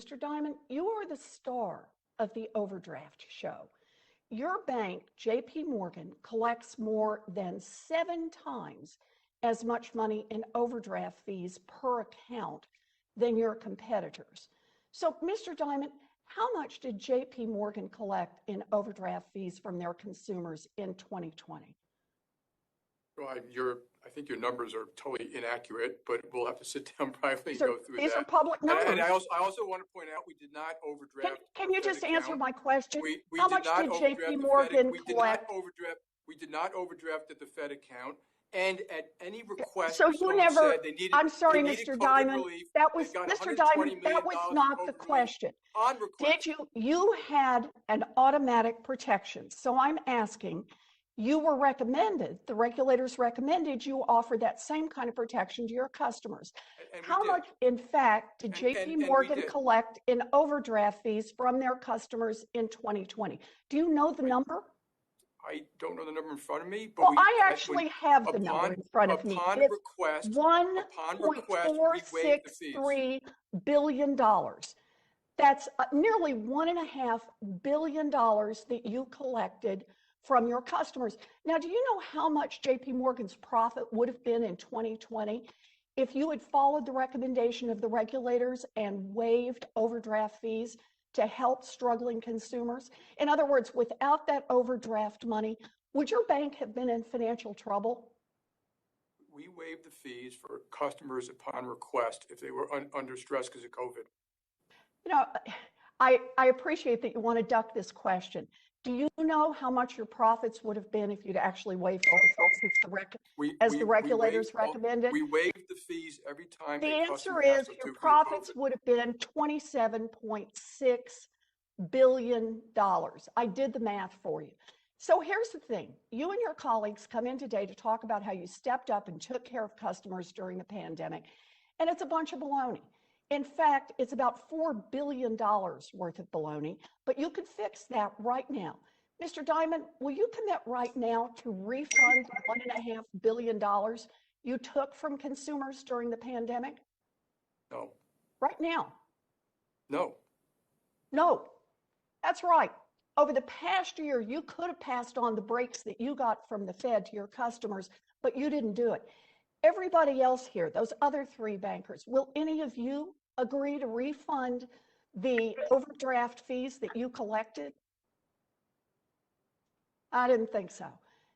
Mr. Dimon, you are the star of the Overdraft show. Your bank, JPMorgan, collects more than 7 times as much money in overdraft fees per account than your competitors. So, Mr. Dimon, how much did JPMorgan collect in overdraft fees from their consumers in 2020? Well, I think your numbers are totally inaccurate, but we'll have to sit down privately and go through that. These are public numbers. And I also want to point out we did not overdraft. Can you just answer my question? We How much did JPMorgan collect? We did not overdraft at the Fed account. And at any request, so you never. Said they needed, I'm sorry, Mr. Dimon. That was Mr. Dimon. That was not the question. On request. Did you had an automatic protection? So I'm asking. You were recommended, the regulators recommended you offer that same kind of protection to your customers. And how much, in fact, did JPMorgan collect in overdraft fees from their customers in 2020? Do you know the number? I don't know the number in front of me. But well, I actually have the number in front of me. It's $1.463 billion. That's nearly $1.5 billion that you collected from your customers. Now, do you know how much JPMorgan's profit would have been in 2020 if you had followed the recommendation of the regulators and waived overdraft fees to help struggling consumers? In other words, without that overdraft money, would your bank have been in financial trouble? We waived the fees for customers upon request if they were under stress because of COVID. You know, I appreciate that you want to duck this question. Do you know how much your profits would have been if you'd actually waived overdraft as the regulators recommended? We waived the fees every time. The answer is your profits would have been $27.6 billion. I did the math for you. So here's the thing. You and your colleagues come in today to talk about how you stepped up and took care of customers during the pandemic, and it's a bunch of baloney. In fact, it's about $4 billion worth of baloney, but you could fix that right now. Mr. Dimon, will you commit right now to refund the $1.5 billion you took from consumers during the pandemic? No. Right now? No. No. That's right. Over the past year, you could have passed on the breaks that you got from the Fed to your customers, but you didn't do it. Everybody else here, those other 3 bankers, will any of you agree to refund the overdraft fees that you collected? I didn't think so.